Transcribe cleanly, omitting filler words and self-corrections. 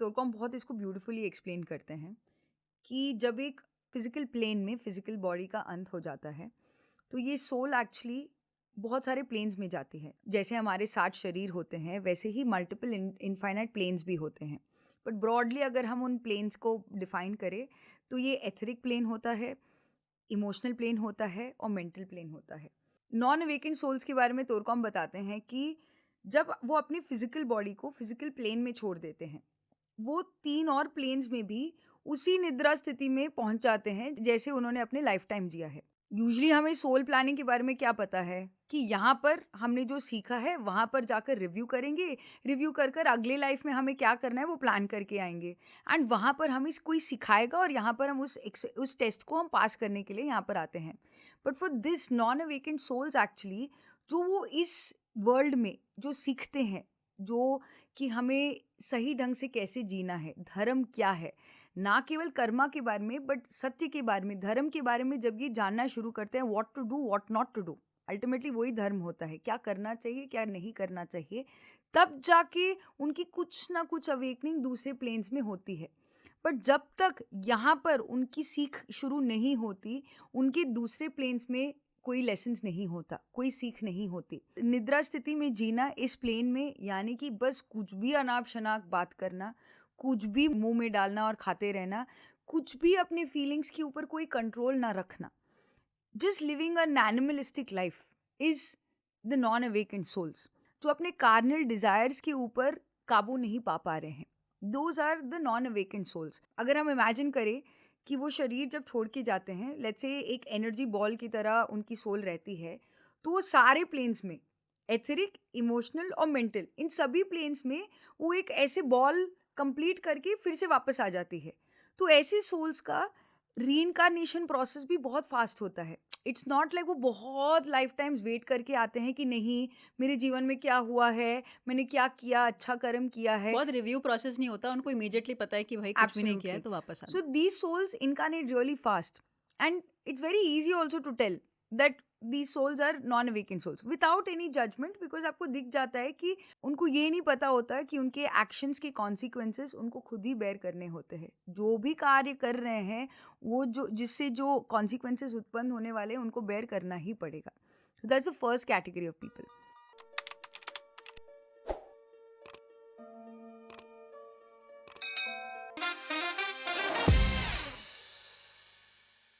तोरकॉम बहुत इसको beautifully explain करते हैं कि जब एक फिजिकल प्लेन में फिजिकल बॉडी का अंत हो जाता है तो ये सोल एक्चुअली बहुत सारे प्लेन्स में जाती है। जैसे हमारे 7 शरीर होते हैं वैसे ही मल्टीपल इनफाइनाइट प्लेन्स भी होते हैं। बट ब्रॉडली अगर हम उन प्लेन्स को डिफाइन करें तो ये एथरिक प्लेन होता है, इमोशनल प्लेन होता है और मेंटल प्लेन होता है। नॉन अवेकेंड सोल्स के बारे में तोरकॉम बताते हैं कि जब वो अपनी फिजिकल बॉडी को फिजिकल प्लेन में छोड़ देते हैं, वो 3 और प्लेन्स में भी उसी निद्रा स्थिति में पहुंच जाते हैं जैसे उन्होंने अपने लाइफ टाइम जिया है। यूजुअली हमें सोल प्लानिंग के बारे में क्या पता है कि यहाँ पर हमने जो सीखा है वहाँ पर जाकर रिव्यू करेंगे, रिव्यू कर कर अगले लाइफ में हमें क्या करना है वो प्लान करके आएंगे एंड वहाँ पर हमें कोई सिखाएगा और यहाँ पर हम उस टेस्ट को हम पास करने के लिए यहाँ पर आते हैं। But for this non awakened souls actually जो वो इस वर्ल्ड में जो सीखते हैं, जो कि हमें सही ढंग से कैसे जीना है, धर्म क्या है, ना केवल कर्मा के बारे में बट सत्य के बारे में, धर्म के बारे में जब ये जानना शुरू करते हैं, what to do what not to do, ultimately वही धर्म होता है, क्या करना चाहिए क्या नहीं करना चाहिए, तब जाके उनकी कुछ ना कुछ अवेकनिंग दूसरे प्लेन्स में होती है। बट जब तक यहाँ पर उनकी सीख शुरू नहीं होती, उनके दूसरे प्लेन्स में कोई लेसन्स नहीं होता, कोई सीख नहीं होती। निद्रा स्थिति में जीना इस प्लेन में यानी कि बस कुछ भी अनाप शनाप बात करना, कुछ भी मुंह में डालना और खाते रहना, कुछ भी अपने फीलिंग्स के ऊपर कोई कंट्रोल ना रखना, just living an animalistic life is the non awakened souls, जो अपने कार्नल डिजायर्स के ऊपर काबू नहीं पा रहे हैं। Those are the non awakened souls. अगर हम इमेजिन करें कि वो शरीर जब छोड़ के जाते हैं, लेट्स से एक एनर्जी बॉल की तरह उनकी सोल रहती है, तो वो सारे प्लेन्स में, एथरिक, इमोशनल और मेंटल, इन सभी प्लेन्स में वो एक ऐसे बॉल कंप्लीट करके फिर से वापस आ जाती है। तो ऐसे सोल्स का रीइंकार्नेशन प्रोसेस भी बहुत फास्ट होता है। इट्स नॉट लाइक वो बहुत लाइफ टाइम्स वेट करके आते हैं कि नहीं मेरे जीवन में क्या हुआ है, मैंने क्या किया, अच्छा कर्म किया है। बहुत रिव्यू प्रोसेस नहीं होता, उनको इमीडिएटली पता है कि भाई कुछ भी नहीं किया है Absolutely. तो वापस आना। So these souls incarnate really fast, and it's very easy also to tell that these souls are non-awakened souls without any judgment, because आपको दिख जाता है कि उनको ये नहीं पता होता है कि उनके actions के consequences उनको खुद ही bear करने होते हैं। जो भी कार्य कर रहे हैं वो जो जिससे जो consequences उत्पन्न होने वाले हैं उनको bear करना ही पड़ेगा। So that's the first category of people.